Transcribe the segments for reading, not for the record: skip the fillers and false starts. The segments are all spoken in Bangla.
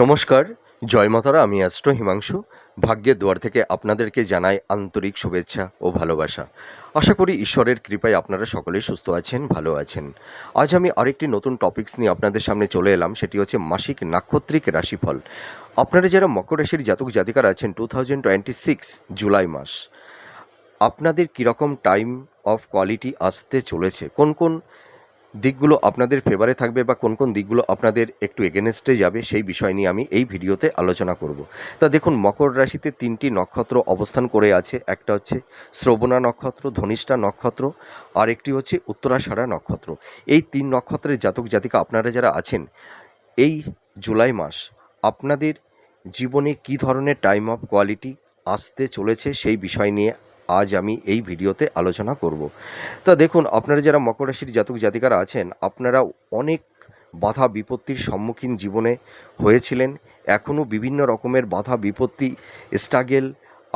নমস্কার, জয় মাতারা। আমি অ্যাস্ট্রো হিমাংশু। ভাগ্যের দুয়ার থেকে আপনাদেরকে জানাই আন্তরিক শুভেচ্ছা ও ভালোবাসা। আশা করি ঈশ্বরের কৃপায় আপনারা সকলেই সুস্থ আছেন, ভালো আছেন। আজ আমি আরেকটি নতুন টপিকস নিয়ে আপনাদের সামনে চলে এলাম, সেটি হচ্ছে মাসিক নাক্ষত্রিক রাশিফল। আপনারা যারা মকর রাশির জাতক জাতিকারা আছেন 2026 জুলাই মাস, আপনাদের কীরকম টাইম অফ কোয়ালিটি আসতে চলেছে, কোন কোন দিকগুলো আপনাদের ফেভারে থাকবে বা কোন কোন দিকগুলো আপনাদের একটু এগেনস্টে যাবে, সেই বিষয় নিয়ে আমি এই ভিডিওতে আলোচনা করব। তা দেখুন, মকর রাশিতে 3টি নক্ষত্র অবস্থান করে আছে। একটা হচ্ছে শ্রবণা নক্ষত্র, ধনিষ্ঠা নক্ষত্র, আর একটি হচ্ছে উত্তরাষাঢ়া নক্ষত্র। এই 3 নক্ষত্রের জাতক জাতিকা আপনারা যারা আছেন, এই জুলাই মাস আপনাদের জীবনে কী ধরনের টাইম অফ কোয়ালিটি আসতে চলেছে সেই বিষয় নিয়ে আজ আমি এই ভিডিওতে আলোচনা করব। তা দেখুন, আপনারা যারা মকর রাশির জাতক জাতিকারা আছেন, আপনারা অনেক বাধা বিপত্তির সম্মুখীন জীবনে হয়েছিলেন। এখনও বিভিন্ন রকমের বাধা বিপত্তি, স্ট্রাগেল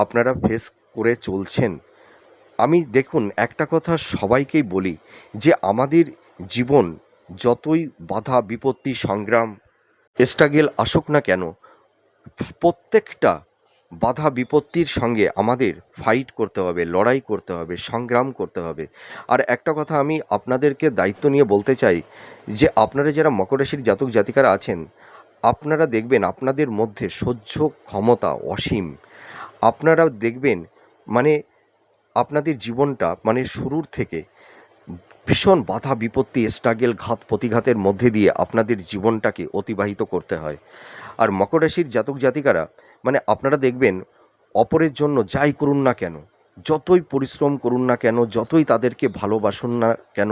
আপনারা ফেস করে চলছেন। আমি দেখুন, একটা কথা সবাইকেই বলি যে আমাদের জীবন যতই বাধা বিপত্তি, সংগ্রাম, স্ট্রাগেল আসুক না কেন, প্রত্যেকটা বাধা বিপত্তির সঙ্গে আমাদের ফাইট করতে হবে, লড়াই করতে হবে, সংগ্রাম করতে হবে। আর একটা কথা আমি আপনাদেরকে দায়িত্ব নিয়ে বলতে চাই যে আপনারা যারা মকর রাশির জাতক জাতিকারা আছেন, আপনারা দেখবেন আপনাদের মধ্যে সহ্য ক্ষমতা অসীম। আপনারা দেখবেন মানে আপনাদের জীবনটা মানে শুরুর থেকে ভীষণ বাধা বিপত্তি, স্ট্রাগেল, ঘাত প্রতিঘাতের মধ্যে দিয়ে আপনাদের জীবনটাকে অতিবাহিত করতে হয়। আর মকর রাশির জাতক জাতিকারা মানে আপনারা দেখবেন অপরের জন্য যাই করুন না কেন, যতই পরিশ্রম করুন না কেন, যতই তাদেরকে ভালোবাসুন না কেন,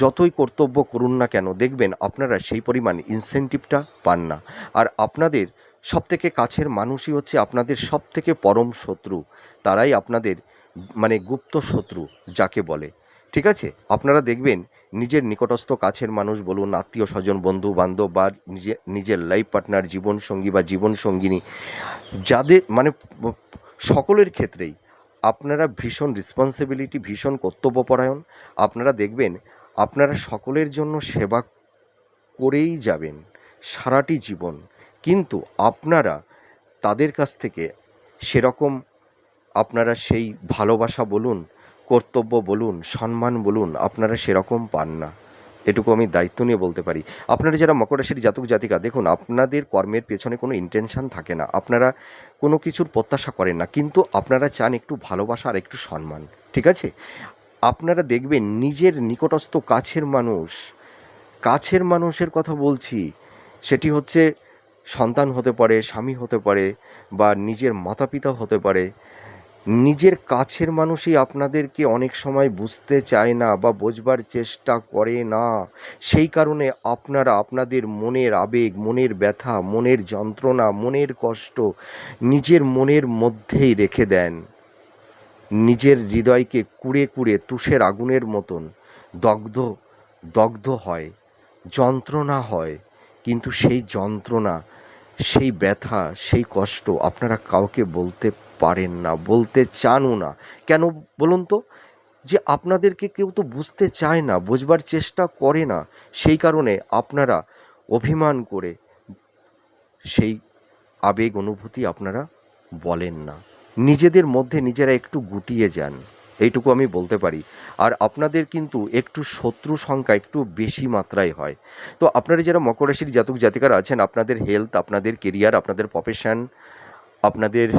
যতই কর্তব্য করুন না কেন, দেখবেন আপনারা সেই পরিমাণ ইনসেনটিভটা পান না। আর আপনাদের সবথেকে কাছের মানুষই হচ্ছে আপনাদের সবথেকে পরম শত্রু। তারাই আপনাদের মানে গুপ্ত শত্রু যাকে বলে। ঠিক আছে, আপনারা দেখবেন নিজের নিকটস্থ কাছের মানুষ বলুন, আত্মীয় স্বজন, বন্ধু বান্ধব বা নিজের লাইফ পার্টনার, জীবনসঙ্গী বা জীবনসঙ্গিনী, যাদের মানে সকলের ক্ষেত্রেই আপনারা ভীষণ রেসপন্সিবিলিটি, ভীষণ কর্তব্যপরায়ণ। আপনারা দেখবেন আপনারা সকলের জন্য সেবা করেই যাবেন সারাটি জীবন, কিন্তু আপনারা তাদের কাছ থেকে সেরকম আপনারা সেই ভালোবাসা বলুন, কর্তব্য বলুন, সম্মান বলুন, আপনারা সেরকম পান না। এটুকু আমি দায়িত্ব নিয়ে বলতে পারি। আপনারা যারা মকর রাশির জাতক জাতিকা, দেখুন আপনাদের কর্মের পেছনে কোনো ইন্টেনশন থাকে না, আপনারা কোনো কিছুর প্রত্যাশা করেন না, কিন্তু আপনারা চান একটু ভালোবাসা আর একটু সম্মান। ঠিক আছে, আপনারা দেখবেন নিজের নিকটস্থ কাছের মানুষের কথা বলছি, সেটি হচ্ছে সন্তান হতে পারে, স্বামী হতে পারে, বা নিজের মাতা পিতা হতে পারে। নিজের কাছের মানুষই আপনাদেরকে অনেক সময় বুঝতে চায় না বা বোঝবার চেষ্টা করে না। সেই কারণে আপনারা আপনাদের মনের আবেগ, মনের ব্যথা, মনের যন্ত্রণা, মনের কষ্ট নিজের মনের মধ্যেই রেখে দেন। নিজের হৃদয়কে কুড়ে কুড়ে তুষের আগুনের মতন দগ্ধ দগ্ধ হয়, যন্ত্রণা হয়, কিন্তু সেই যন্ত্রণা, সেই ব্যথা, সেই কষ্ট আপনারা কাউকে বলতে পারেন না, বলতে চানও না। কেন বলুন তো? যে আপনাদেরকে কেউ তো বুঝতে চায় না, বোঝবার চেষ্টা করে না। সেই কারণে আপনারা অভিমান করে সেই আবেগ অনুভূতি আপনারা বলেন না, নিজেদের মধ্যে নিজেরা একটু গুটিয়ে যান, এইটুকু আমি বলতে পারি। আর আপনাদের কিন্তু একটু শত্রু সংখ্যা একটু বেশি মাত্রায় হয়। তো আপনারা যারা মকর রাশির জাতক জাতিকারা আছেন, আপনাদের হেলথ, আপনাদের কেরিয়ার, আপনাদের প্রফেশন, আপনাদের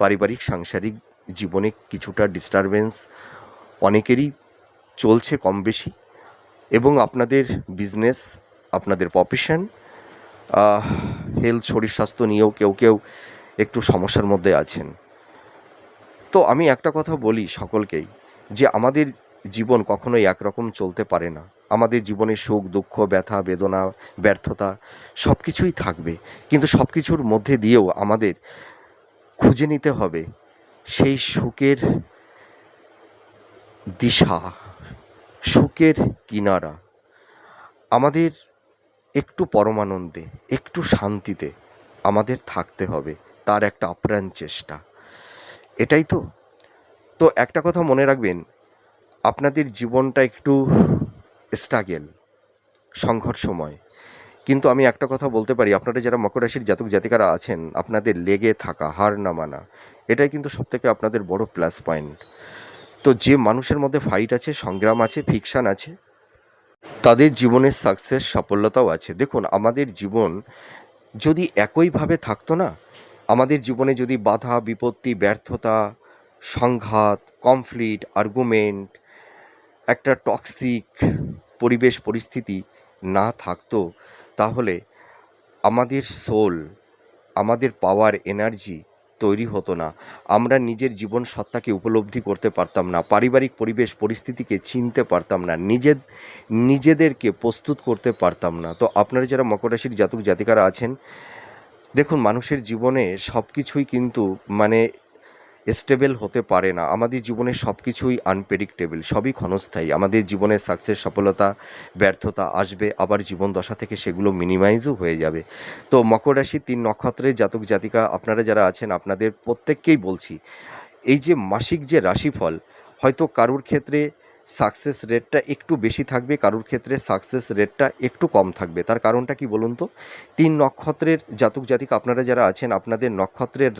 পারিবারিক সাংসারিক জীবনে কিছুটা ডিস্টারবেন্স অনেকেরই চলছে কম বেশি, এবং আপনাদের বিজনেস, আপনাদের প্রফেশন, হেলথ, শরীর স্বাস্থ্য নিয়েও কেউ কেউ একটু সমস্যার মধ্যে আছেন। তো আমি একটা কথা বলি সকলকেই, যে আমাদের জীবন কখনোই একরকম চলতে পারে না। আমাদের জীবনে সুখ, দুঃখ, ব্যথা, বেদনা, ব্যর্থতা সব কিছুই থাকবে, কিন্তু সব কিছুর মধ্যে দিয়েও আমাদের খুঁজে নিতে হবে সেই সুখের দিশা, সুখের কিনারা। আমাদের একটু পরমানন্দে, একটু শান্তিতে আমাদের থাকতে হবে, তার একটা আপ্রাণ চেষ্টা। এটাই তো। তো একটা কথা মনে রাখবেন, আপনাদের জীবনটা একটু স্ট্রাগেল, সংঘর্ষময়, কিন্তু আমি একটা কথা বলতে পারি, আপনারা যারা মকর রাশির জাতক জাতিকারা আছেন, আপনাদের লেগে থাকা, হার না মানা, এটাই কিন্তু সবথেকে আপনাদের বড় প্লাস পয়েন্ট। তো যে মানুষের মধ্যে ফাইট আছে, সংগ্রাম আছে, ফিকশান আছে, তাদের জীবনের সাকসেস সাফল্যতাও আছে। দেখুন, আমাদের জীবন যদি একইভাবে থাকতো না, আমাদের জীবনে যদি বাধা বিপত্তি, ব্যর্থতা, সংঘাত, কনফ্লিক্ট, আর্গুমেন্ট, একটা টক্সিক পরিবেশ পরিস্থিতি না থাকতো, তাহলে আমাদের সোল, আমাদের পাওয়ার, এনার্জি তৈরি হতো না। আমরা নিজের জীবন সত্তাকে উপলব্ধি করতে পারতাম না, পারিবারিক পরিবেশ পরিস্থিতিকে চিনতে পারতাম না, নিজেদেরকে প্রস্তুত করতে পারতাম না। তো আপনারা যারা মকর রাশির জাতক জাতিকারা আছেন, দেখুন, মানুষের জীবনে সব কিছুই কিন্তু মানে স্টেবল হতে পারে না। আমাদের জীবনে সব কিছুই আনপ্রেডিক্টেবল, সবই ক্ষণস্থায়ী। আমাদের জীবনে সাকসেস, সফলতা, ব্যর্থতা আসবে, আবার জীবন দশা থেকে সেগুলো মিনিমাইজও হয়ে যাবে। তো মকর রাশি 3 নক্ষত্রের জাতক জাতিকা আপনারা যারা আছেন, আপনাদের প্রত্যেককেই বলছি, এই যে মাসিক যে রাশিফল, হয়তো কারুর ক্ষেত্রে সাকসেস রেটটা একটু বেশি থাকবে, কারুর ক্ষেত্রে সাকসেস রেটটা একটু কম থাকবে। তার কারণটা কি বলুন তো? 3 নক্ষত্রের জাতক জাতিকা আপনারা যারা আছেন, আপনাদের নক্ষত্রের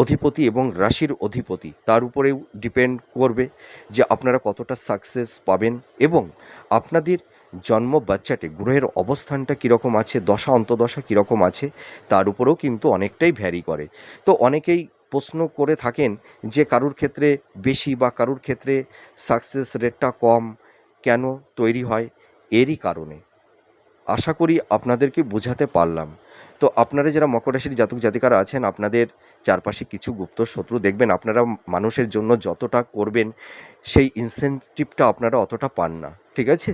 অধিপতি এবং রাশির অধিপতি, তার উপরেও ডিপেন্ড করবে যে আপনারা কতটা সাকসেস পাবেন, এবং আপনাদের জন্ম বাচ্চাটে গ্রহের অবস্থানটা কীরকম আছে, দশা অন্তদশা কীরকম আছে, তার উপরেও কিন্তু অনেকটাই ভ্যারি করে। তো অনেকেই প্রশ্ন করে থাকেন যে কারুর ক্ষেত্রে বেশি বা কারুর ক্ষেত্রে সাকসেস রেটটা কম কেন তৈরি হয়? এরই কারণে। আশা করি আপনাদেরকে বোঝাতে পারলাম। তো আপনারা যারা মকর রাশির জাতক জাতিকারা আছেন, আপনাদের চারপাশে কিছু গুপ্ত শত্রু দেখবেন। আপনারা মানুষের জন্য যতটা করবেন, সেই ইনসেনটিভটা আপনারা অতটা পান না, ঠিক আছে?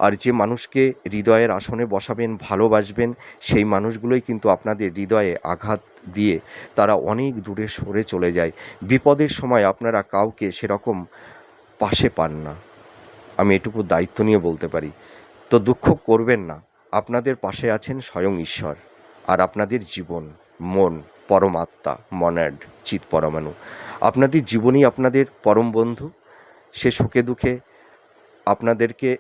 আর যে মানুষকে হৃদয়ের আসনে বসাবেন, ভালোবাসবেন, সেই মানুষগুলোই কিন্তু আপনাদের হৃদয়ে আঘাত দিয়ে তারা অনেক দূরে সরে চলে যায়। বিপদের সময় আপনারা কাউকে সেরকম পাশে পান না, আমি এটুকু দায়িত্ব নিয়ে বলতে পারি। তো দুঃখ করবেন না, আপনাদের পাশে আছেন স্বয়ং ঈশ্বর, আর আপনাদের জীবন, মন, পরমাত্মা, মনাড, চিৎ পরমাণু, আপনাদের জীবনই আপনাদের পরম বন্ধু। সে সুখে দুঃখে আপনাদেরকে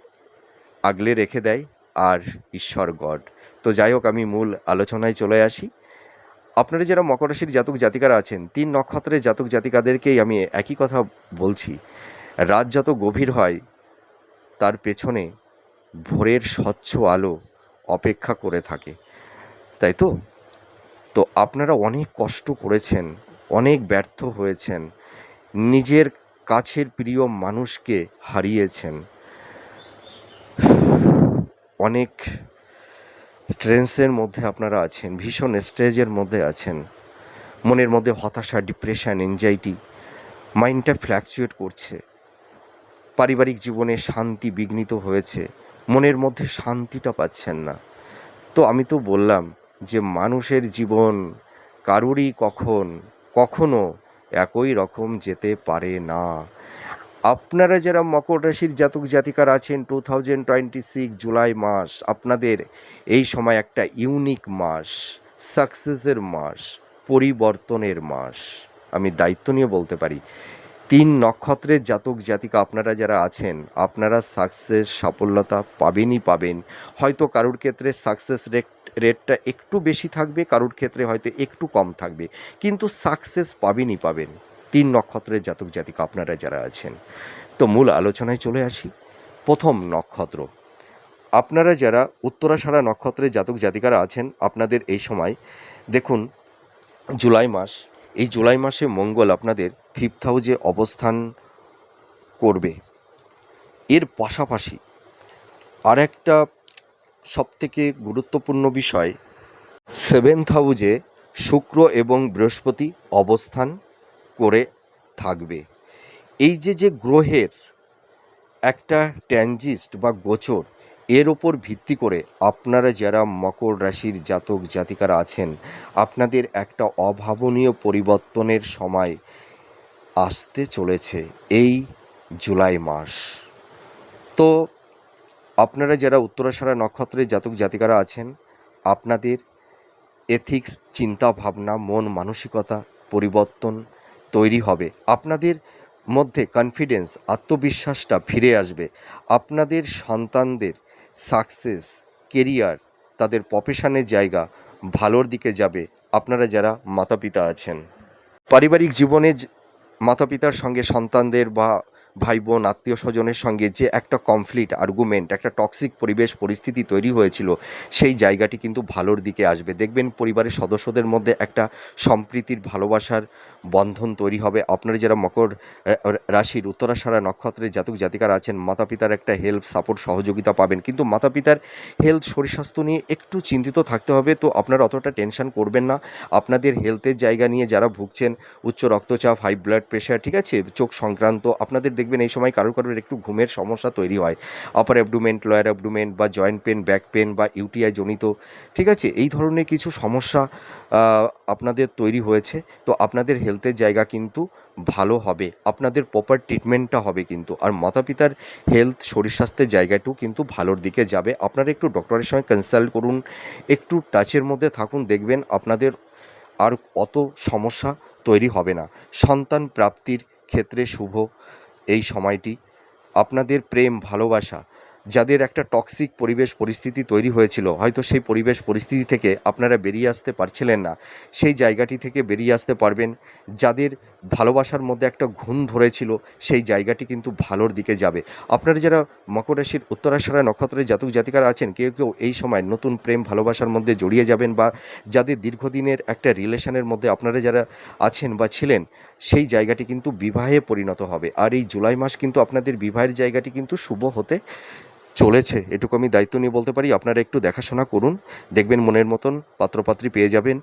আগলে রেখে দেয়, আর ঈশ্বর গড। তো যাই হোক, আমি মূল আলোচনায় চলে আসি। আপনারা যারা মকর রাশির জাতক জাতিকারা আছেন, 3 নক্ষত্রের জাতক জাতিকাদেরকেই আমি একই কথা বলছি, রাত যত গভীর হয়, তার পেছনে ভোরের স্বচ্ছ আলো অপেক্ষা করে থাকে, তাই তো? তো আপনারা অনেক কষ্ট করেছেন, অনেক ব্যর্থ হয়েছেন, নিজের কাছের প্রিয় মানুষকে হারিয়েছেন, অনেক ট্রেন্সের মধ্যে আপনারা আছেন, ভীষণ স্ট্রেজের মধ্যে আছেন, মনের মধ্যে হতাশা, ডিপ্রেশন, এনজাইটি, মাইন্ডটা ফ্ল্যাকচুয়েট করছে, পারিবারিক জীবনে শান্তি বিঘ্নিত হয়েছে, মনের মধ্যে শান্তিটা পাচ্ছেন না। তো আমি তো বললাম যে মানুষের জীবন কারুরই কখনো একই রকম যেতে পারে না। আপনারা যারা মকর রাশির জাতক জাতিকারা আছেন, 2026 জুলাই মাস আপনাদের এই সময় একটা ইউনিক মাস, সাকসেসের মাস, পরিবর্তনের মাস, আমি দায়িত্ব নিয়ে বলতে পারি। 3 নক্ষত্রের জাতক জাতিকা আপনারা যারা আছেন, আপনারা সাকসেস সাফল্যতা পাবেনই পাবেন। হয়তো কারুর ক্ষেত্রে সাকসেস রেটটা একটু বেশি থাকবে, কারুর ক্ষেত্রে হয়তো একটু কম থাকবে, কিন্তু সাকসেস পাবেনই পাবেন 3 নক্ষত্রের জাতক জাতিকা আপনারা যারা আছেন। তো মূল আলোচনায় চলে আসি। প্রথম নক্ষত্র, আপনারা যারা উত্তরাষাঢ়া নক্ষত্রের জাতক জাতিকারা আছেন, আপনাদের এই সময় দেখুন, জুলাই মাস, এই জুলাই মাসে মঙ্গল আপনাদের 5th হাউসে অবস্থান করবে। এর পাশাপাশি আর একটা সবথেকে গুরুত্বপূর্ণ বিষয়, 7th হাউসে শুক্র এবং বৃহস্পতি অবস্থান করে থাকবে। এই যে গ্রহের একটা ট্রানজিট বা গোচর, এর ওপর ভিত্তি করে আপনারা যারা মকর রাশির জাতক জাতিকারা আছেন, আপনাদের একটা অভাবনীয় পরিবর্তনের সময় আসতে চলেছে এই জুলাই মাস। তো আপনারা যারা উত্তরাষাঢ়া নক্ষত্রের জাতক জাতিকারা আছেন, আপনাদের এথিক্স, চিন্তা ভাবনা, মন মানসিকতা পরিবর্তন তৈরি হবে, আপনাদের মধ্যে কনফিডেন্স, আত্মবিশ্বাসটা ফিরে আসবে, আপনাদের সন্তানদের সাকসেস, কেরিয়ার, তাদের প্রফেশনের জায়গা ভালোর দিকে যাবে। আপনারা যারা মাতা পিতা আছেন, পারিবারিক জীবনে মাতা পিতার সঙ্গে সন্তানদের বা ভাই বোন আত্মীয় স্বজনের সঙ্গে যে একটা কনফ্লিক্ট আর্গুমেন্ট, একটা টক্সিক পরিবেশ পরিস্থিতি তৈরি হয়েছিল, সেই জায়গাটি কিন্তু ভালোর দিকে আসবে। দেখবেন পরিবারের সদস্যদের মধ্যে একটা সম্প্রীতির ভালোবাসার বন্ধন তৈরি হবে। আপনারা যারা মকর রাশির উত্তরাষাঢ়া নক্ষত্রের জাতক জাতিকারা আছেন, মাতা পিতার একটা হেল্প সাপোর্ট সহযোগিতা পাবেন। কিন্তু মাতা পিতার হেলথ শরীর স্বাস্থ্য নিয়ে একটু চিন্তিত থাকতে হবে। তো আপনারা অতটা টেনশন করবেন না। আপনাদের হেলথের জায়গা নিয়ে যারা ভুগছেন, উচ্চ রক্তচাপ, হাই ব্লাড প্রেশার, ঠিক আছে, চোখ সংক্রান্ত, আপনাদের দেখবেন এই সময় কারোর একটু ঘুমের সমস্যা তৈরি হয়। আপার অ্যাবডোমেন, লোয়ার অ্যাবডোমেন বা জয়েন্ট পেন, ব্যাক পেন বা ইউটিআই জনিত, ঠিক আছে, এই ধরনের কিছু সমস্যা আপনাদের তৈরি হয়েছে। তো আপনাদের হেলথের জায়গা কিন্তু ভালো হবে, আপনাদের প্রপার ট্রিটমেন্টটা হবে কিন্তু। আর মাতা পিতার হেলথ শরীর স্বাস্থ্যের জায়গাটাও কিন্তু ভালোর দিকে যাবে। আপনারা একটু ডক্টরের সঙ্গে কনসাল্ট করুন, একটু টাচের মধ্যে থাকুন, দেখবেন আপনাদের আর অত সমস্যা তৈরি হবে না। সন্তান প্রাপ্তির ক্ষেত্রে শুভ এই সময়টি। আপনাদের প্রেম ভালোবাসা, যাদের একটা টক্সিক পরিবেশ পরিস্থিতি তৈরি হয়েছিল, হয়তো সেই পরিবেশ পরিস্থিতি থেকে আপনারা বেরিয়ে আসতে পারছিলেন না, সেই জায়গাটি থেকে বেরিয়ে আসতে পারবেন। যাদের ভালোবাসার মধ্যে একটা ঘুণ ধরেছিল, সেই জায়গাটি কিন্তু ভালোর দিকে যাবে। আপনারা যারা মকর রাশির উত্তরাষাঢ়া নক্ষত্রের জাতক জাতিকারা আছেন, কেউ কেউ এই সময় নতুন প্রেম ভালোবাসার মধ্যে জড়িয়ে যাবেন, বা যাদের দীর্ঘদিনের একটা রিলেশনের মধ্যে আপনারা যারা আছেন বা ছিলেন, সেই জায়গাটি কিন্তু বিবাহে পরিণত হবে। আর এই জুলাই মাস কিন্তু আপনাদের বিবাহের জায়গাটি কিন্তু শুভ হতে চলেছে, এটুকু আমি দায়িত্ব নিয়ে বলতে পারি। আপনারা একটু দেখাশোনা করুন, দেখবেন মনের মতন পাত্রপাত্রী পেয়ে যাবেন।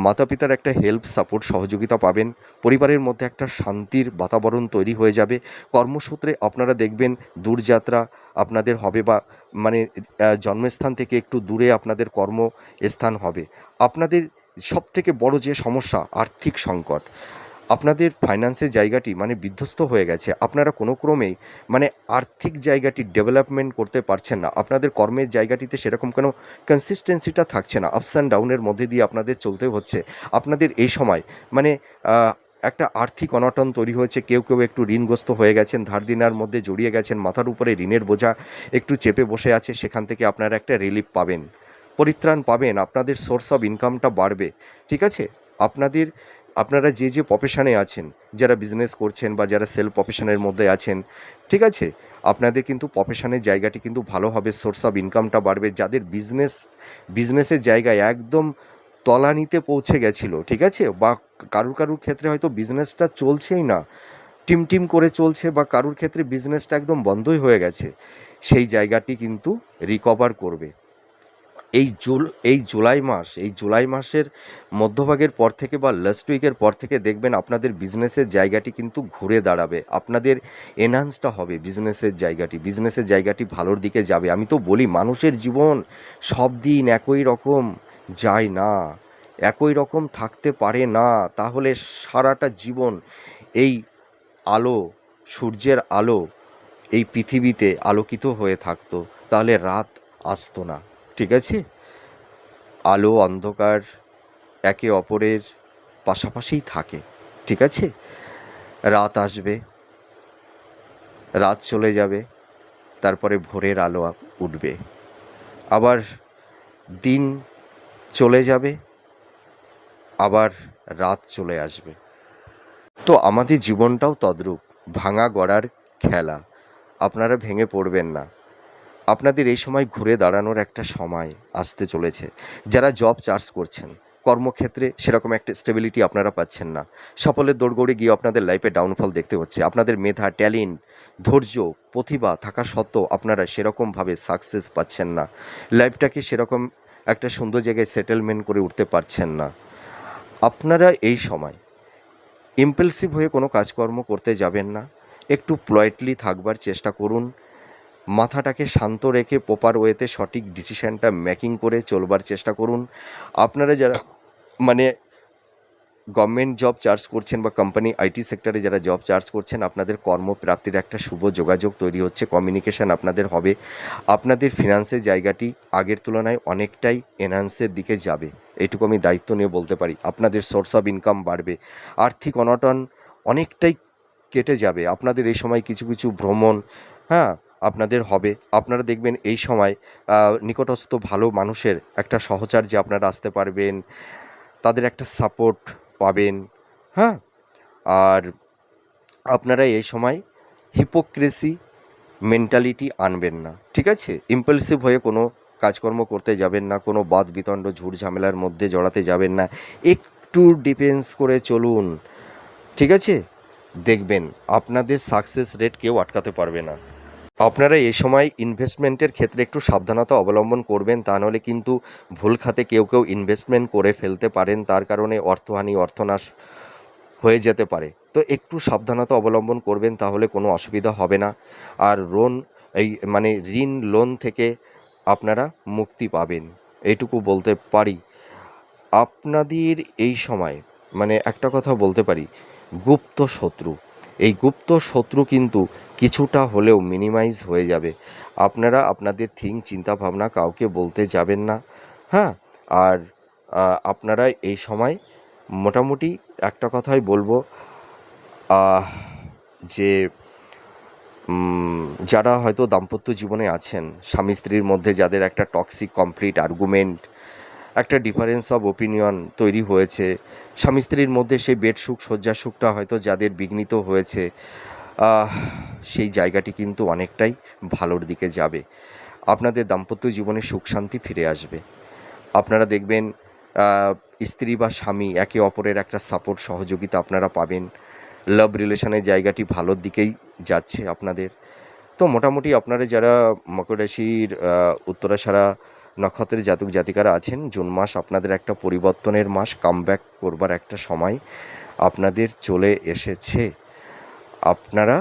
মাতা পিতার একটা হেল্প সাপোর্ট সহযোগিতা পাবেন। পরিবারের মধ্যে একটা শান্তির বাতাবরণ তৈরি হয়ে যাবে। কর্মসূত্রে আপনারা দেখবেন দূরযাত্রা আপনাদের হবে, বা মানে জন্মস্থান থেকে একটু দূরে আপনাদের কর্মস্থান হবে। আপনাদের সবথেকে বড় যে সমস্যা, আর্থিক সংকট, আপনাদের ফাইন্যান্সের জায়গাটি মানে বিধ্বস্ত হয়ে গেছে। আপনারা কোনো ক্রমেই মানে আর্থিক জায়গাটি ডেভেলপমেন্ট করতে পারছেন না। আপনাদের কর্মের জায়গাটিতে সেরকম কোনো কনসিস্টেন্সিটা থাকছে না, আপস অ্যান্ড ডাউনের মধ্যে দিয়ে আপনাদের চলতে হচ্ছে। আপনাদের এই সময় মানে একটা আর্থিক অনটন তৈরি হয়েছে। কেউ কেউ একটু ঋণগ্রস্ত হয়ে গেছেন, ধার দেনার মধ্যে জড়িয়ে গেছেন, মাথার উপরে ঋণের বোঝা একটু চেপে বসে আছে। সেখান থেকে আপনারা একটা রিলিফ পাবেন, পরিত্রাণ পাবেন, আপনাদের সোর্স অফ ইনকামটা বাড়বে, ঠিক আছে। আপনারা যে যে প্রফেশনে আছেন, যারা বিজনেস করছেন বা যারা সেলফ প্রফেশনের মধ্যে আছেন, ঠিক আছে, আপনাদের কিন্তু প্রফেশনের জায়গাটি কিন্তু ভালো হবে, সোর্স অফ ইনকামটা বাড়বে। যাদের বিজনেসের জায়গায় একদম তলানিতে পৌঁছে গেছিলো, ঠিক আছে, বা কারুর ক্ষেত্রে হয়তো বিজনেসটা চলছেই না, টিম করে চলছে, বা কারুর ক্ষেত্রে বিজনেসটা একদম বন্ধই হয়ে গেছে, সেই জায়গাটি কিন্তু রিকভার করবে। এই জুলাই মাসের মধ্যভাগের পর থেকে বা লাস্ট উইকের পর থেকে দেখবেন আপনাদের বিজনেসের জায়গাটি কিন্তু ঘুরে দাঁড়াবে, আপনাদের এনহান্সটা হবে। বিজনেসের জায়গাটি ভালোর দিকে যাবে। আমি তো বলি, মানুষের জীবন সব দিন একই রকম যায় না, একই রকম থাকতে পারে না। তাহলে সারাটা জীবন এই আলো, সূর্যের আলো এই পৃথিবীতে আলোকিত হয়ে থাকতো, তাহলে রাত আসতো না, ঠিক আছে। আলো অন্ধকার একে অপরের পাশাপাশিই থাকে, ঠিক আছে। রাত আসবে, রাত চলে যাবে, তারপরে ভোরের আলো উঠবে, আবার দিন চলে যাবে, আবার রাত চলে আসবে। তো আমাদের জীবনটাও তদ্রূপ, ভাঙা গড়ার খেলা। আপনারা ভেঙে পড়বেন না, আপনাদের এই সময় ঘুরে দাঁড়ানোর একটা সময় আসতে চলেছে। যারা জব চার্জ করছেন, কর্মক্ষেত্রে সেরকম একটা স্টেবিলিটি আপনারা পাচ্ছেন না, সাফল্যের দৌড়গড়ে গিয়ে আপনাদের লাইফে ডাউনফল দেখতে হচ্ছে। আপনাদের মেধা, ট্যালেন্ট, ধৈর্য, প্রতিভা থাকা সত্ত্বেও আপনারা সেরকমভাবে সাকসেস পাচ্ছেন না, লাইফটাকে সেরকম একটা সুন্দর জায়গায় সেটেলমেন্ট করে উঠতে পারছেন না। আপনারা এই সময় ইম্পালসিভ হয়ে কোনো কাজকর্ম করতে যাবেন না, একটু পোলাইটলি থাকবার চেষ্টা করুন। মাথাটাকে শান্ত রেখে প্রপার ওয়েতে সঠিক ডিসিশানটা মেকিং করে চলবার চেষ্টা করুন। আপনারা যারা মানে গভর্নমেন্ট জব চার্জ করছেন বা কোম্পানি আইটি সেক্টরে যারা জব চার্জ করছেন, আপনাদের কর্মপ্রাপ্তির একটা শুভ যোগাযোগ তৈরি হচ্ছে, কমিউনিকেশান আপনাদের হবে। আপনাদের ফিনান্সের জায়গাটি আগের তুলনায় অনেকটাই এনহান্সের দিকে যাবে, এটুকু আমি দায়িত্ব নিয়ে বলতে পারি। আপনাদের সোর্স অফ ইনকাম বাড়বে, আর্থিক অনটন অনেকটাই কেটে যাবে। আপনাদের এই সময় কিছু ভ্রমণ, হ্যাঁ, আপনাদের হবে। আপনারা দেখবেন এই সময় নিকটস্থ ভালো মানুষের একটা সহচর্যে আপনারা আসতে পারবেন, তাদের একটা সাপোর্ট পাবেন, হ্যাঁ? আর আপনারা এই সময় হিপোক্রেসি মেন্টালিটি আনবেন না, ঠিক আছে? ইম্পালসিভ হয়ে কোনো কাজকর্ম করতে যাবেন না, কোনো বাদ বিতণ্ড ঝুট ঝামেলার মধ্যে জড়াতে যাবেন না, একটু ডিফেন্স করে চলুন, ঠিক আছে? দেখবেন আপনাদের সাকসেস রেট কেউ আটকাতে পারবে না। আপনারা এই সময় ইনভেস্টমেন্টের ক্ষেত্রে একটু সাবধানতা অবলম্বন করবেন, তা নাহলে কিন্তু ভুল খাতে কেউ ইনভেস্টমেন্ট করে ফেলতে পারেন, তার কারণে অর্থহানি অর্থনাশ হয়ে যেতে পারে। তো একটু সাবধানতা অবলম্বন করবেন, তাহলে কোনো অসুবিধা হবে না। আর ঋণ লোন থেকে আপনারা মুক্তি পাবেন, এইটুকু বলতে পারি। আপনাদের এই সময় একটা কথা বলতে পারি, গুপ্ত শত্রু, এই গুপ্ত শত্রু কিন্তু কিছুটা হলেও মিনিমাইজ হয়ে যাবে। আপনারা আপনাদের চিন্তা ভাবনা কাউকে বলতে যাবেন না, হ্যাঁ? আর আপনারা এই সময় মোটামুটি একটা কথাই বলবো, আহ, যে যারা হয়তো দাম্পত্য জীবনে আছেন, স্বামী স্ত্রীর মধ্যে যাদের একটা টক্সিক কমপ্লিট আর্গুমেন্ট, একটা ডিফারেন্স অফ ওপিনিয়ন তৈরি হয়েছে, স্বামী স্ত্রীর মধ্যে সেই বেড সুখ শয্যা সুখটা হয়তো যাদের বিঘ্নিত হয়েছে, আহ, সেই জায়গাটি কিন্তু অনেকটাই ভালোর দিকে যাবে। আপনাদের দাম্পত্য জীবনে সুখ শান্তি ফিরে আসবে। আপনারা দেখবেন স্ত্রী বা স্বামী একে অপরের একটা সাপোর্ট সহযোগিতা আপনারা পাবেন। লাভ রিলেশনের জায়গাটি ভালোর দিকেই যাচ্ছে আপনাদের। তো মোটামুটি আপনারা যারা মকর রাশির উত্তরাষাঢ়া নক্ষত্রের জাতক জাতিকারা আছেন, জুন মাস আপনাদের একটা পরিবর্তনের মাস, কামব্যাক করবার একটা সময় আপনাদের চলে এসেছে। আপনারা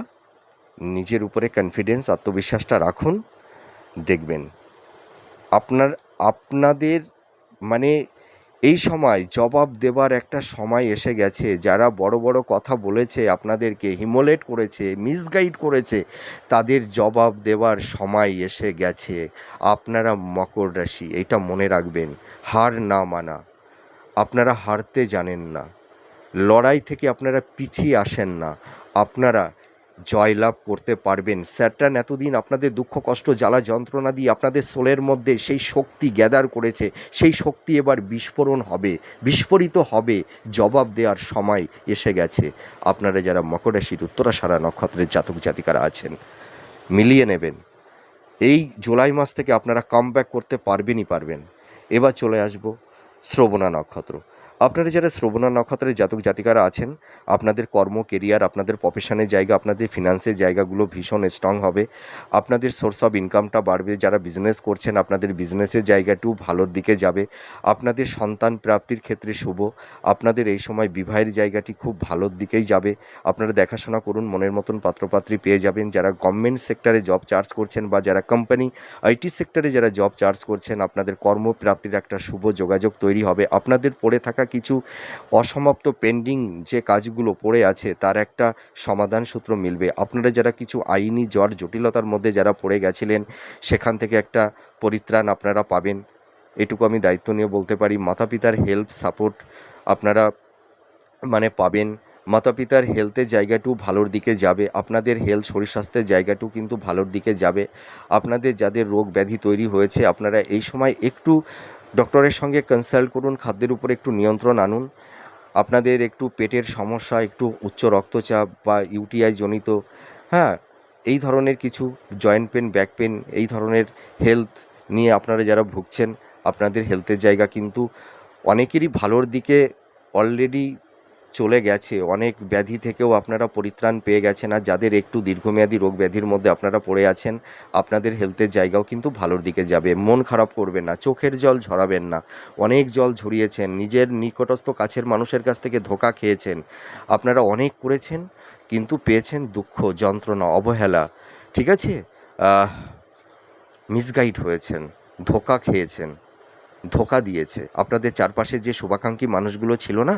নিজের উপরে কনফিডেন্স আত্মবিশ্বাসটা রাখুন, দেখবেন আপনাদের এই সময় জবাব দেবার একটা সময় এসে গেছে। যারা বড় বড় কথা বলেছে, আপনাদেরকে হিমোলেট করেছে, মিসগাইড করেছে, তাদের জবাব দেওয়ার সময় এসে গেছে। আপনারা মকর রাশি, এটা মনে রাখবেন, হার না মানা। আপনারা হারতে জানেন না, লড়াই থেকে আপনারা পিছিয়ে আসেন না, আপনারা জয়লাভ করতে পারবেন। স্যাটার্ন এতদিন আপনাদের দুঃখ কষ্ট জ্বালা যন্ত্রণা দিয়ে আপনাদের সোলের মধ্যে সেই শক্তি গ্যাদার করেছে, সেই শক্তি এবার বিস্ফোরিত হবে। জবাব দেওয়ার সময় এসে গেছে। আপনারা যারা মকর রাশির উত্তরাষাঢ়া নক্ষত্রের জাতক জাতিকারা আছেন, মিলিয়ে নেবেন। এই জুলাই মাস থেকে আপনারা কামব্যাক করতে পারবেন। এবার চলে আসব শ্রবণা নক্ষত্র। আপনারা যারা শ্রবণা নক্ষত্রের জাতক জাতিকারা আছেন, আপনাদের কর্ম কেরিয়ার, আপনাদের প্রফেশনের জায়গা, আপনাদের ফিনান্সের জায়গাগুলো ভীষণ স্ট্রং হবে। আপনাদের সোর্স অফ ইনকামটা বাড়বে। যারা বিজনেস করছেন, আপনাদের বিজনেসের জায়গাটিও ভালোর দিকে যাবে। আপনাদের সন্তান প্রাপ্তির ক্ষেত্রে শুভ। আপনাদের এই সময় বিবাহের জায়গাটি খুব ভালোর দিকেই যাবে। আপনারা দেখাশোনা করুন, মনের মতন পাত্রপাত্রী পেয়ে যাবেন। যারা গভর্নমেন্ট সেক্টরে জব চার্জ করছেন বা যারা কোম্পানি আইটি সেক্টরে যারা জব চার্জ করছেন, আপনাদের কর্মপ্রাপ্তির একটা শুভ যোগাযোগ তৈরি হবে। আপনাদের পড়ে থাকা কিছু অসমাপ্ত পেন্ডিং যে কাজগুলো পড়ে আছে, তার একটা সমাধান সূত্র মিলবে। আপনারা যারা কিছু আইনি জটিলতার মধ্যে যারা পড়ে গেছিলেন, সেখান থেকে একটা পরিত্রাণ আপনারা পাবেন, এটুকু আমি দায়িত্ব নিয়ে বলতে পারি। মাতা পিতার হেল্প সাপোর্ট আপনারা পাবেন। মাতা পিতার হেলথের জায়গাটিও ভালোর দিকে যাবে। আপনাদের শরীর স্বাস্থ্যের জায়গাটিও কিন্তু ভালোর দিকে যাবে। আপনাদের যাদের রোগ ব্যাধি তৈরি হয়েছে, আপনারা এই সময় একটু ডক্টরের সঙ্গে কনসাল্ট করুন, খাদ্যের উপর একটু নিয়ন্ত্রণ আনুন। আপনাদের একটু পেটের সমস্যা, একটু উচ্চ রক্তচাপ বা ইউটিআই জনিত, হ্যাঁ, এই ধরনের কিছু জয়েন্ট পেন, ব্যাক পেন, এই ধরনের হেলথ নিয়ে আপনারা যারা ভুগছেন, আপনাদের হেলথের জায়গা কিন্তু অনেকেরই ভালোর দিকে অলরেডি চলে গেছে। অনেক ব্যাধি থেকেও আপনারা পরিত্রাণ পেয়ে গেছেন। আর যাদের একটু দীর্ঘমেয়াদী রোগ ব্যাধির মধ্যে আপনারা পড়ে আছেন, আপনাদের হেলথের জায়গাও কিন্তু ভালোর দিকে যাবে। মন খারাপ করবেন না, চোখের জল ঝরাবেন না। অনেক জল ঝরিয়েছেন, নিজের নিকটস্থ কাছের মানুষের কাছ থেকে ধোঁকা খেয়েছেন, আপনারা অনেক করেছেন, কিন্তু পেয়েছেন দুঃখ, যন্ত্রণা, অবহেলা, ঠিক আছে? মিসগাইড হয়েছেন, ধোঁকা খেয়েছেন, ধোঁকা দিয়েছে। আপনাদের চারপাশে যে শুভাকাঙ্ক্ষী মানুষগুলো ছিল না,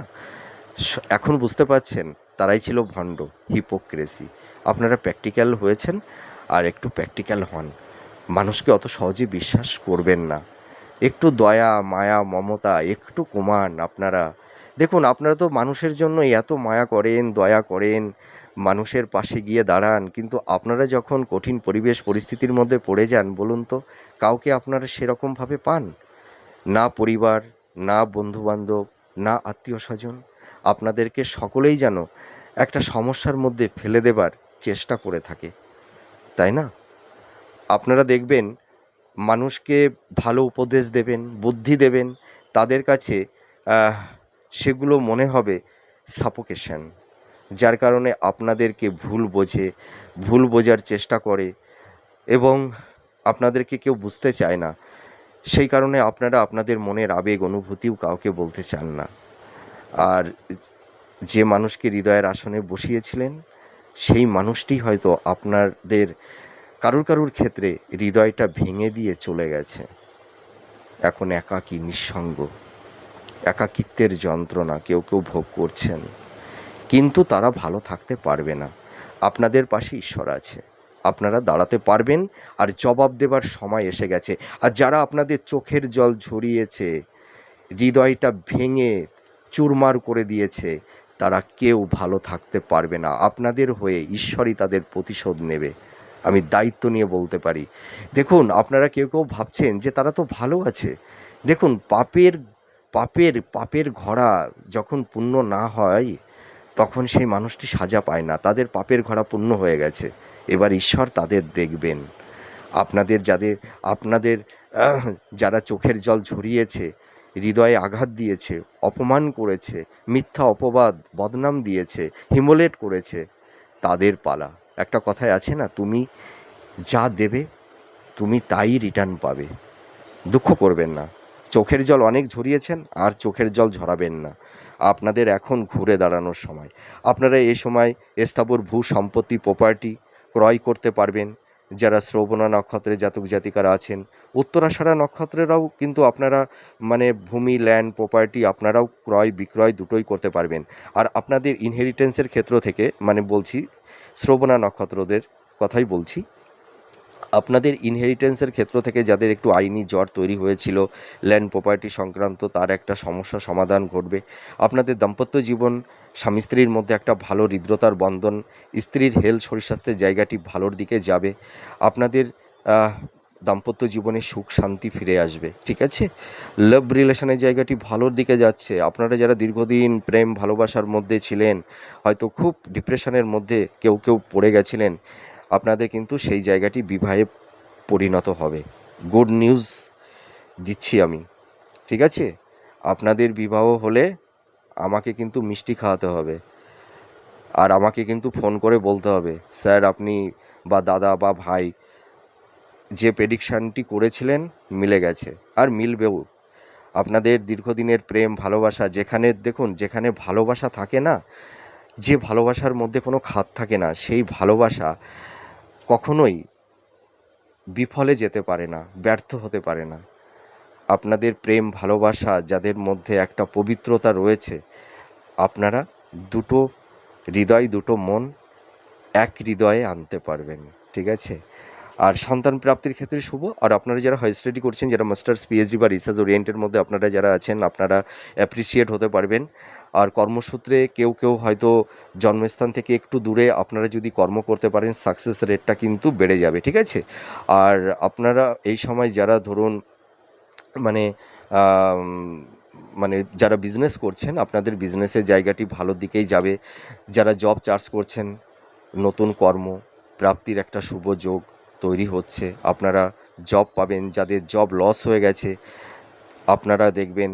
এখন বুঝতে পারছেন তারাই ছিল ভণ্ড, হিপোক্রেসি। আপনারা প্র্যাকটিক্যাল হয়েছেন, আর একটু প্র্যাকটিক্যাল হন। মানুষকে অত সহজে বিশ্বাস করবেন না। একটু দয়া মায়া মমতা একটু কমান। আপনারা দেখুন, আপনারা তো মানুষের জন্য এত মায়া করেন, দয়া করেন, মানুষের পাশে গিয়ে দাঁড়ান, কিন্তু আপনারা যখন কঠিন পরিবেশ পরিস্থিতির মধ্যে পড়ে যান, বলুন তো কাউকে আপনারা সেরকমভাবে পান? না পরিবার, না বন্ধুবান্ধব, না আত্মীয় স্বজন। আপনাদেরকে সকলেই যেন একটা সমস্যার মধ্যে ফেলে দেবার চেষ্টা করে থাকে, তাই না? আপনারা দেখবেন মানুষকে ভালো উপদেশ দেবেন, বুদ্ধি দেবেন, তাদের কাছে আহ, সেগুলো মনে হবে সাফোকেশন, যার কারণে আপনাদেরকে ভুল বোঝার চেষ্টা করে এবং আপনাদেরকে কেউ বুঝতে চায় না। সেই কারণে আপনারা আপনাদের মনের আবেগ অনুভূতিও কাউকে বলতে চান না। আর যে মানুষকে হৃদয়ের আসনে বসিয়েছিলেন, সেই মানুষটি হয়তো আপনাদের কারুর ক্ষেত্রে হৃদয়টা ভেঙে দিয়ে চলে গেছে। এখন একাকী, নিঃসঙ্গ, একাকিত্বের যন্ত্রণা কেউ ভোগ করছেন, কিন্তু তারা ভালো থাকতে পারবে না। আপনাদের পাশে ঈশ্বর আছে, আপনারা দাঁড়াতে পারবেন, আর জবাব দেবার সময় এসে গেছে। আর যারা আপনাদের চোখের জল ঝরিয়েছে, হৃদয়টা ভেঙে চুরমার করে দিয়েছে, তারা কেউ ভালো থাকতে পারবে না। আপনাদের হয়ে ঈশ্বরই তাদের প্রতিশোধ নেবে, আমি দায়িত্ব নিয়ে বলতে পারি। দেখুন, আপনারা কেউ ভাবছেন যে তারা তো ভালো আছে। দেখুন, পাপের ঘোড়া যখন পূর্ণ না হয়, তখন সেই মানুষটি সাজা পায় না। তাদের পাপের ঘোড়া পূর্ণ হয়ে গেছে, এবার ঈশ্বর তাদের দেখবেন। আপনাদের যারা চোখের জল ঝরিয়েছে, হৃদয়ে আঘাত দিয়েছে, অপমান করেছে, মিথ্যা অপবাদ বদনাম দিয়েছে, হিমোলেট করেছে, তাদের পালা। একটা কথায় আছে না, তুমি যা দেবে তুমি তাই রিটার্ন পাবে। দুঃখ করবেন না, চোখের জল অনেক ঝরিয়েছেন, আর চোখের জল ঝরাবেন না। আপনাদের এখন ঘুরে দাঁড়ানোর সময়। আপনারা এই সময় স্থাবর ভূ সম্পত্তি, প্রপার্টি ক্রয় করতে পারবেন। যারা শ্রবণা নক্ষত্রের জাতক জাতিকারা আছেন, উত্তরাষাঢ়া নক্ষত্রেরাও কিন্তু আপনারা ভূমি, ল্যান্ড, প্রপার্টি আপনারাও ক্রয় বিক্রয় দুটোই করতে পারবেন। আর আপনাদের ইনহেরিটেন্সের ক্ষেত্র থেকে বলছি, শ্রবণা নক্ষত্রদের কথাই বলছি, আপনাদের ইনহেরিটেন্সের ক্ষেত্র থেকে যাদের একটু আইনি জট তৈরি হয়েছিল ল্যান্ড প্রপার্টি সংক্রান্ত, তার একটা সমস্যা সমাধান ঘটবে। আপনাদের দাম্পত্য জীবন, স্বামী স্ত্রীর মধ্যে একটা ভালো হৃদ্রতার বন্ধন, স্ত্রীর হেলথ শরীর স্বাস্থ্যের জায়গাটি ভালোর দিকে যাবে। আপনাদের দাম্পত্য জীবনে সুখ শান্তি ফিরে আসবে, ঠিক আছে? লাভ রিলেশনের জায়গাটি ভালোর দিকে যাচ্ছে। আপনারা যারা দীর্ঘদিন প্রেম ভালোবাসার মধ্যে ছিলেন, হয়তো খুব ডিপ্রেশনের মধ্যে কেউ পড়ে গেছিলেন, আপনাদের কিন্তু সেই জায়গাটি বিবাহে পরিণত হবে। গুড নিউজ দিচ্ছি আমি, ঠিক আছে? আপনাদের বিবাহ হলে আমাকে কিন্তু মিষ্টি খাওয়াতে হবে, আর আমাকে কিন্তু ফোন করে বলতে হবে, স্যার আপনি বা দাদা বা ভাই যে প্রেডিকশানটি করেছিলেন মিলে গেছে, আর মিলবেও। আপনাদের দীর্ঘদিনের প্রেম ভালোবাসা, যেখানে ভালোবাসা থাকে না, যে ভালোবাসার মধ্যে কোনো খাত থাকে না, সেই ভালোবাসা কখনোই বিফলে যেতে পারে না, ব্যর্থ হতে পারে না। আপনাদের প্রেম ভালোবাসা যাদের মধ্যে একটা পবিত্রতা রয়েছে, আপনারা দুটো হৃদয়, দুটো মন এক হৃদয়ে আনতে পারবেন, ঠিক আছে? আর সন্তান প্রাপ্তির ক্ষেত্রে শুভ। আর আপনারা যারা হাই স্টাডি করছেন, যারা মাস্টার্স, পিএইচডি বা রিসার্চ ওরিয়েন্টের মধ্যে আপনারা যারা আছেন, আপনারা অ্যাপ্রিসিয়েট হতে পারবেন। আর কর্মসূত্রে কেউ হয়তো জন্মস্থান থেকে একটু দূরে আপনারা যদি কর্ম করতে পারেন, সাকসেস রেটটা কিন্তু বেড়ে যাবে, ঠিক আছে? আর আপনারা এই সময় যারা ধরুন মানে আম, যারা বিজনেস করছেন, আপনাদের বিজনেসের জায়গাটি ভালোর দিকেই যাবে। যারা জব চার্জ করছেন, নতুন কর্ম প্রাপ্তির একটা শুভ যোগ তৈরি হচ্ছে। আপনারা জব পাবেন। যাদের জব লস হয়ে গেছে, আপনারা দেখবেন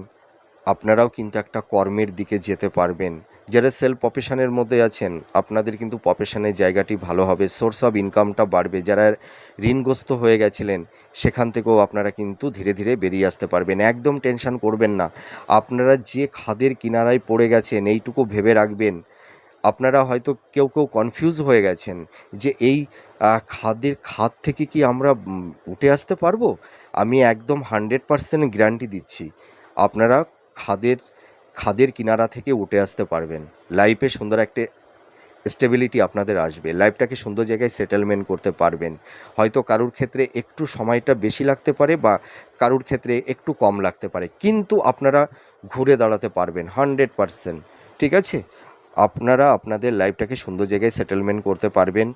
আপনারাও কিন্তু একটা কর্মের দিকে যেতে পারবেন। যারা সেলফ প্রফেশনের মধ্যে আছেন, আপনাদের কিন্তু প্রফেশনের জায়গাটি ভালো হবে, সোর্স অফ ইনকামটা বাড়বে। যারা ঋণগ্রস্ত হয়ে গেছিলেন, সেখান থেকেও আপনারা কিন্তু ধীরে ধীরে বেরিয়ে আসতে পারবেন। একদম টেনশন করবেন না। আপনারা যে খাদের কিনারায় পড়ে গেছেন, এইটুকু ভেবে রাখবেন, আপনারা হয়তো কেউ কনফিউজ হয়ে গেছেন যে এই খাদ থেকে কি আমরা উঠে আসতে পারবো? আমি একদম 100% গ্যারান্টি দিচ্ছি, আপনারা খাদের কিনারা থেকে উঠে আসতে পারবেন। লাইফে সুন্দর একটা স্টেবিলিটি আপনাদের আসবে, লাইফটাকে সুন্দর জায়গায় সেটেলমেন্ট করতে পারবেন। হয়তো কারুর ক্ষেত্রে একটু সময়টা বেশি লাগতে পারে, বা কারুর ক্ষেত্রে একটু কম লাগতে পারে, কিন্তু আপনারা ঘুরে দাঁড়াতে পারবেন 100%, ঠিক আছে? আপনারা আপনাদের লাইফটাকে সুন্দর জায়গায় সেটেলমেন্ট করতে পারবেন।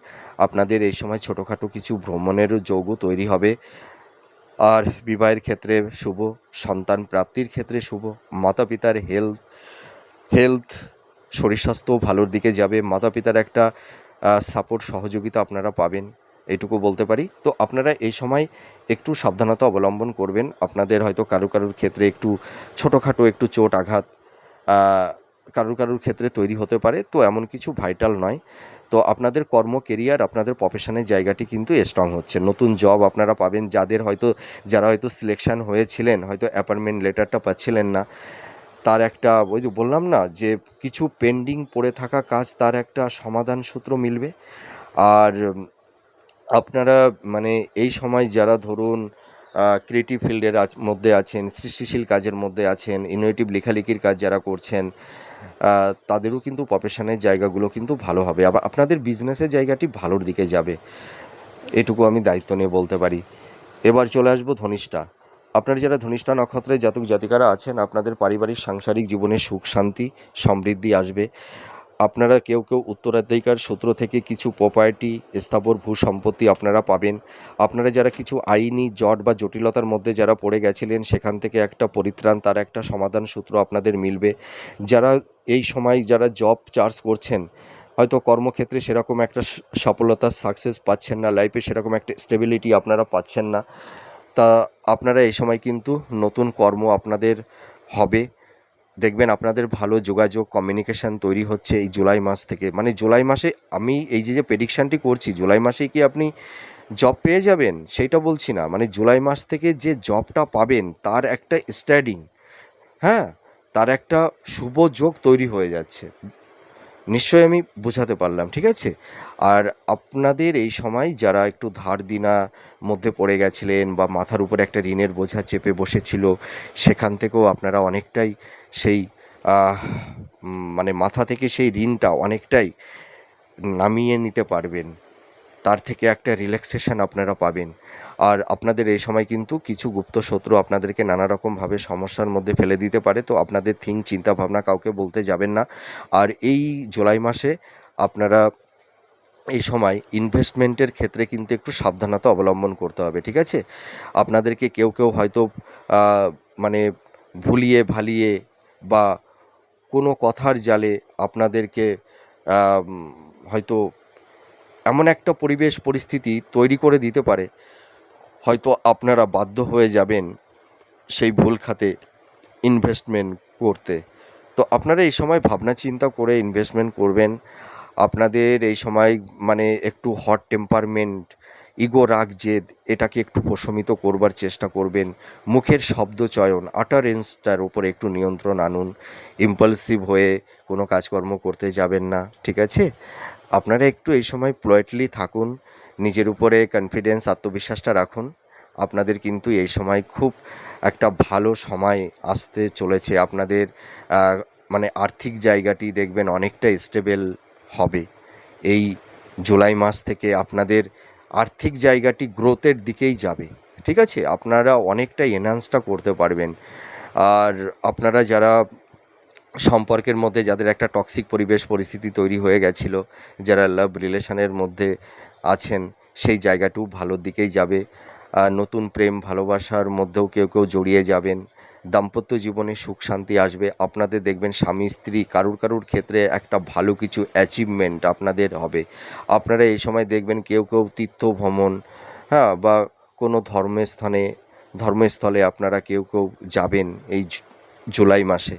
আপনাদের এই সময় ছোটোখাটো কিছু ভ্রমণেরও যোগ তৈরি হবে। আর বিবাহের ক্ষেত্রে শুভ, সন্তান প্রাপ্তির ক্ষেত্রে শুভ, মাতা পিতার হেলথ শরীর স্বাস্থ্য ভালোর দিকে যাবে, মাতা পিতার একটা সাপোর্ট সহযোগিতা আপনারা পাবেন, এইটুকু বলতে পারি। তো আপনারা এই সময় একটু সাবধানতা অবলম্বন করবেন। আপনাদের হয়তো কারুর ক্ষেত্রে একটু ছোটোখাটো একটু চোট আঘাত কারুর ক্ষেত্রে তৈরি হতে পারে, তো এমন কিছু ভাইটাল নয়। তো আপনাদের কর্ম কেরিয়ার, আপনাদের প্রফেশনের জায়গাটি কিন্তু স্ট্রং হচ্ছে। নতুন জব আপনারা পাবেন। যারা হয়তো সিলেকশন হয়েছিলেন, হয়তো অ্যাপয়েন্টমেন্ট লেটারটা পাচ্ছিলেন না, তার একটা, ওই যে বললাম না যে কিছু পেন্ডিং পড়ে থাকা কাজ, তার একটা সমাধান সূত্র মিলবে। আর আপনারা মানে এই সময় যারা ধরুন ক্রিয়েটিভ ফিল্ডের মধ্যে আছেন, সৃষ্টিশীল কাজের মধ্যে আছেন, ইনোভেটিভ লেখালেখির কাজ যারা করছেন, তাদেরও কিন্তু প্রফেশনের জায়গাগুলো কিন্তু ভালো হবে। আবার আপনাদের বিজনেসের জায়গাটি ভালোর দিকে যাবে, এটুকু আমি দায়িত্ব নিয়ে বলতে পারি। এবার চলে আসবো ধনিষ্ঠা। আপনারা যারা ধনিষ্ঠা নক্ষত্রের জাতক জাতিকারা আছেন, আপনাদের পারিবারিক সাংসারিক জীবনে সুখ শান্তি সমৃদ্ধি আসবে। আপনারা কেউ উত্তরাধিকার সূত্র থেকে কিছু প্রপার্টি, স্থাবর ভূ সম্পত্তি আপনারা পাবেন। আপনারা যারা কিছু আইনি জট বা জটিলতার মধ্যে যারা পড়ে গেছিলেন, সেখান থেকে একটা পরিত্রাণ, তার একটা সমাধান সূত্র আপনাদের মিলবে। যারা এই সময় যারা জব চার্জ করছেন, হয়তো কর্মক্ষেত্রে সেরকম একটা সফলতা সাকসেস পাচ্ছেন না, লাইফে সেরকম একটা স্টেবিলিটি আপনারা পাচ্ছেন না, তা আপনারা এই সময় কিন্তু নতুন কর্ম আপনাদের হবে। দেখবেন আপনাদের ভালো যোগাযোগ কমিউনিকেশান তৈরি হচ্ছে এই জুলাই মাস থেকে। মানে জুলাই মাসে আমি এই যে প্রেডিকশানটি করছি, জুলাই মাসেই কি আপনি জব পেয়ে যাবেন সেইটা বলছি না, মানে জুলাই মাস থেকে যে জবটা পাবেন তার একটা স্টার্টিং, হ্যাঁ, তার একটা শুভ যোগ তৈরি হয়ে যাচ্ছে। নিশ্চয়ই আমি বোঝাতে পারলাম, ঠিক আছে? আর আপনাদের এই সময় যারা একটু ধার দিনা মধ্যে পড়ে গেছিলেন বা মাথার উপরে একটা ঋণের বোঝা চেপে বসেছিল, সেখান থেকেও আপনারা অনেকটাই সেই মানে মাথা থেকে সেই ঋণটা অনেকটাই নামিয়ে নিতে পারবেন। তার থেকে একটা রিল্যাক্সেশন আপনারা পাবেন। আর আপনাদের এই সময় কিন্তু কিছু গুপ্ত শত্রু আপনাদেরকে নানা রকমভাবে সমস্যার মধ্যে ফেলে দিতে পারে, তো আপনাদের চিন্তা ভাবনা কাউকে বলতে যাবেন না। আর এই জুলাই মাসে আপনারা এই সময় ইনভেস্টমেন্টের ক্ষেত্রে কিন্তু একটু সাবধানতা অবলম্বন করতে হবে, ঠিক আছে? আপনাদেরকে কেউ হয়তো মানে ভুলিয়ে ভালিয়ে বা কোনো কথার জালে আপনাদেরকে হয়তো এমন একটা পরিস্থিতি তৈরি করে দিতে পারে, হয়তো আপনারা বাধ্য হয়ে যাবেন সেই ভুল খাতে ইনভেস্টমেন্ট করতে। তো আপনারা এই সময় ভাবনা চিন্তা করে ইনভেস্টমেন্ট করবেন। আপনাদের এই সময় মানে একটু হট টেম্পারমেন্ট, ইগো, রাগ, জেদ, এটাকে একটু প্রশমিত করবার চেষ্টা করবেন। মুখের শব্দ চয়ন, আটারেন্সটার উপরে একটু নিয়ন্ত্রণ আনুন। ইম্পালসিভ হয়ে কোনো কাজকর্ম করতে যাবেন না, ঠিক আছে? আপনারা একটু এই সময় পোলাইটলি থাকুন, নিজের উপরে কনফিডেন্স, আত্মবিশ্বাসটা রাখুন। আপনাদের কিন্তু এই সময় খুব একটা ভালো সময় আসতে চলেছে। আপনাদের মানে আর্থিক জায়গাটি দেখবেন অনেকটা স্টেবল হবে। এই জুলাই মাস থেকে আপনাদের আর্থিক জায়গাটি গ্রোথের দিকেই যাবে, ঠিক আছে? আপনারা অনেকটা এনহান্সটা করতে পারবেন। আর আপনারা যারা সম্পর্কের মধ্যে, যাদের একটা টক্সিক পরিস্থিতি তৈরি হয়ে গেছিলো, যারা লাভ রিলেশনের মধ্যে আছেন, সেই জায়গাটিও ভালোর দিকেই যাবে। নতুন প্রেম ভালোবাসার মধ্যেও কেউ জড়িয়ে যাবেন। দাম্পত্য জীবনে সুখ শান্তি আসবে। আপনাদের দেখবেন স্বামী স্ত্রী কারুর ক্ষেত্রে একটা ভালো কিছু অ্যাচিভমেন্ট আপনাদের হবে। আপনারা এই সময় দেখবেন কেউ তীর্থ ভ্রমণ, হ্যাঁ, বা কোনো ধর্মস্থলে আপনারা কেউ যাবেন এই জুলাই মাসে।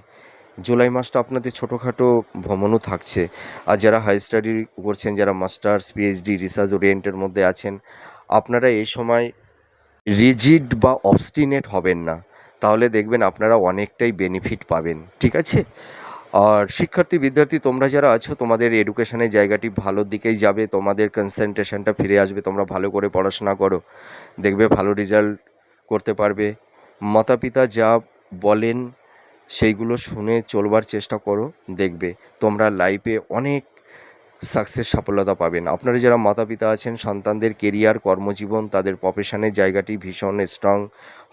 জুলাই মাসটা আপনাদের ছোটোখাটো ভ্রমণও থাকছে। আর যারা হাই স্টাডি করছেন, যারা মাস্টার্স পিএইচডি রিসার্চ ওরিয়েন্টের মধ্যে আছেন, আপনারা এই সময় রিজিড বা অবস্টিনেট হবেন না, তাহলে দেখবেন আপনারা অনেকটাই বেনিফিট পাবেন, ঠিক আছে? আর শিক্ষার্থী বিদ্যার্থী তোমরা যারা আছো, তোমাদের এডুকেশনের জায়গাটি ভালোর দিকেই যাবে, তোমাদের কনসেন্ট্রেশনটা ফিরে আসবে, তোমরা ভালো করে পড়াশোনা করো, দেখবে ভালো রেজাল্ট করতে পারবে। মাতা পিতা যা বলেন সেইগুলো শুনে চলবার চেষ্টা করো, দেখবে তোমরা লাইফে অনেক সফলতা পাবেন। আপনারা যারা মাতা পিতা আছেন, সন্তানদের কেরিয়ার, কর্মজীবন, তাদের প্রফেশনের জায়গাটি ভীষণ স্ট্রং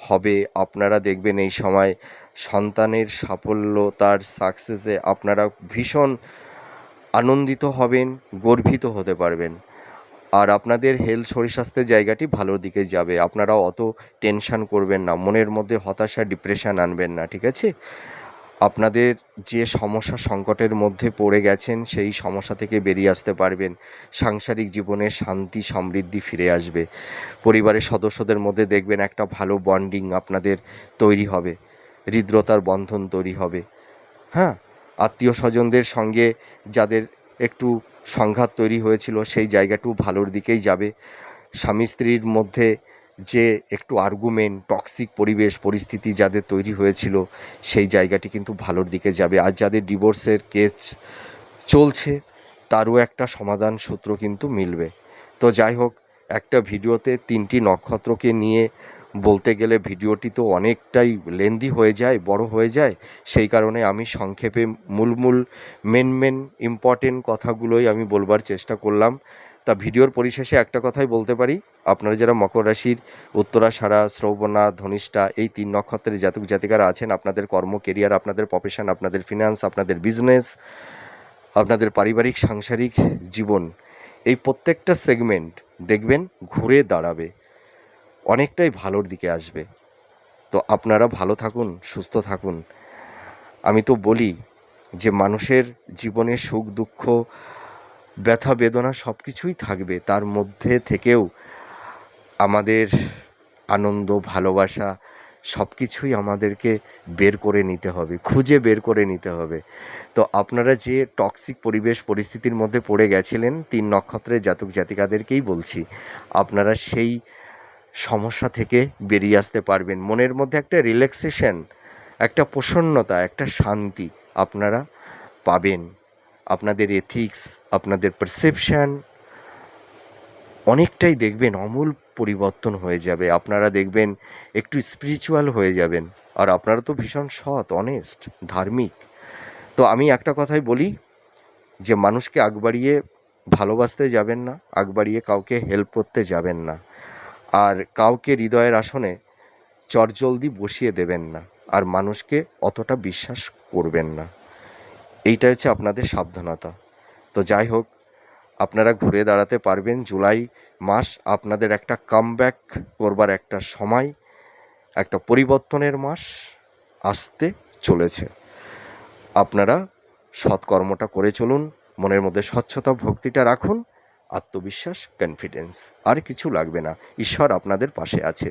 হবে। আপনারা দেখবেন এই সময় সন্তানের সাফল্য, তার সাকসেসে আপনারা ভীষণ আনন্দিত হবেন, গর্বিত হতে পারবেন। আর আপনাদের হেলথ শরীর স্বাস্থ্যের জায়গাটি ভালোর দিকে যাবে। আপনারা অত টেনশান করবেন না, মনের মধ্যে হতাশা ডিপ্রেশন আনবেন না, ঠিক আছে? আপনাদের যে সমস্যা সংকটের মধ্যে পড়ে গেছেন সেই সমস্যা থেকে বেরিয়ে আসতে পারবেন। সাংসারিক জীবনে শান্তি সমৃদ্ধি ফিরে আসবে। পরিবারের সদস্যদের মধ্যে দেখবেন একটা ভালো বন্ডিং আপনাদের তৈরি হবে, হৃদ্রতার বন্ধন তৈরি হবে। হ্যাঁ, আত্মীয় স্বজনদের সঙ্গে যাদের একটু সংঘাত তৈরি হয়েছিল সেই জায়গাটাও ভালোর দিকেই যাবে। স্বামী স্ত্রীর মধ্যে যে একটু আর্গুমেন্ট, টক্সিক পরিবেশ পরিস্থিতি যাদের তৈরি হয়েছিল সেই জায়গাটি কিন্তু ভালোর দিকে যাবে। আর যাদের ডিভোর্সের কেস চলছে তারও একটা সমাধান সূত্র কিন্তু মিলবে। তো যাই হোক, একটা ভিডিওতে 3টি নক্ষত্রকে নিয়ে বলতে গেলে ভিডিওটি তো অনেকটাই লেন্দি হয়ে যায়, বড় হয়ে যায়। সেই কারণে আমি সংক্ষেপে মূল মেন ইম্পর্টেন্ট কথাগুলোই আমি বলবার চেষ্টা করলাম। তা ভিডিওর পরিশেষে একটা কথাই বলতে পারি, আপনারা যারা মকর রাশির উত্তরাষাঢ়া, শ্রবণা, ধনিষ্ঠা এই 3 নক্ষত্রের জাতক জাতিকারা আছেন, আপনাদের কর্ম, কেরিয়ার, আপনাদের প্রফেশন, আপনাদের ফিনান্স, আপনাদের বিজনেস, আপনাদের পারিবারিক সাংসারিক জীবন, এই প্রত্যেকটা সেগমেন্ট দেখবেন ঘুরে দাঁড়াবে, অনেকটাই ভালোর দিকে আসবে। তো আপনারা ভালো থাকুন, সুস্থ থাকুন। আমি তো বলি যে মানুষের জীবনে সুখ দুঃখ, ব্যথা বেদনা সব কিছুই থাকবে, তার মধ্যে থেকেও আমাদের আনন্দ, ভালোবাসা সব কিছুই আমাদেরকে বের করে নিতে হবে, খুঁজে বের করে নিতে হবে। তো আপনারা যে টক্সিক পরিবেশ পরিস্থিতির মধ্যে পড়ে গেছিলেন, 3 নক্ষত্রের জাতক জাতিকাদেরকেই বলছি, আপনারা সেই সমস্যা থেকে বেরিয়ে আসতে পারবেন। মনের মধ্যে একটা রিল্যাক্সেশন, একটা প্রসন্নতা, একটা শান্তি আপনারা পাবেন। আপনাদের এথিক্স, আপনাদের পারসেপশন অনেকটাই দেখবেন আমূল পরিবর্তন হয়ে যাবে। আপনারা দেখবেন একটু স্পিরিচুয়াল হয়ে যাবেন। আর আপনারা তো ভীষণ সৎ, অনেস্ট, ধার্মিক। তো আমি একটা কথাই বলি যে মানুষকে আগ বাড়িয়ে ভালোবাসতে যাবেন না, আগ বাড়িয়ে কাউকে হেল্প করতে যাবেন না, আর কাউকে হৃদয়ের আসনে চটজলদি বসিয়ে দেবেন না, আর মানুষকে অতটা বিশ্বাস করবেন না। এইটা হচ্ছে আপনাদের সাবধানতা। তো যাই হোক, আপনারা ঘুরে দাঁড়াতে পারবেন। জুলাই মাস আপনাদের একটা কামব্যাক করবার একটা সময়, একটা পরিবর্তনের মাস আসতে চলেছে। আপনারা সৎকর্মটা করে চলুন, মনের মধ্যে স্বচ্ছতা ভক্তিটা রাখুন, আত্মবিশ্বাস, কনফিডেন্স, আর কিছু লাগবে না। ঈশ্বর আপনাদের পাশে আছে।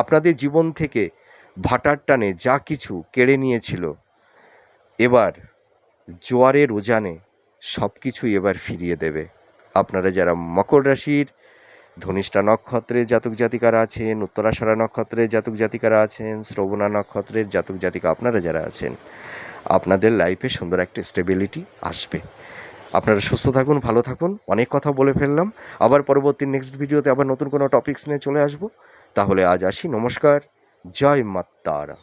আপনাদের জীবন থেকে ভাটার টানে যা কিছু কেড়ে নিয়েছিল, এবার জোয়ারের উজানে সব কিছুই এবার ফিরিয়ে দেবে। আপনারা যারা মকর রাশির ধনিষ্ঠা নক্ষত্রের জাতক জাতিকারা আছেন, উত্তরাষাঢ়া নক্ষত্রের জাতক জাতিকারা আছেন, শ্রবণা নক্ষত্রের জাতক জাতিকা আপনারা যারা আছেন, আপনাদের লাইফে সুন্দর একটা স্টেবিলিটি আসবে। আপনারা সুস্থ থাকুন, ভালো থাকুন। অনেক কথা বলে ফেললাম, আবার পরবর্তী নেক্সট ভিডিওতে আবার নতুন কোনো টপিকস নিয়ে চলে আসবো। তাহলে আজ আসি, নমস্কার, জয় মা তারা।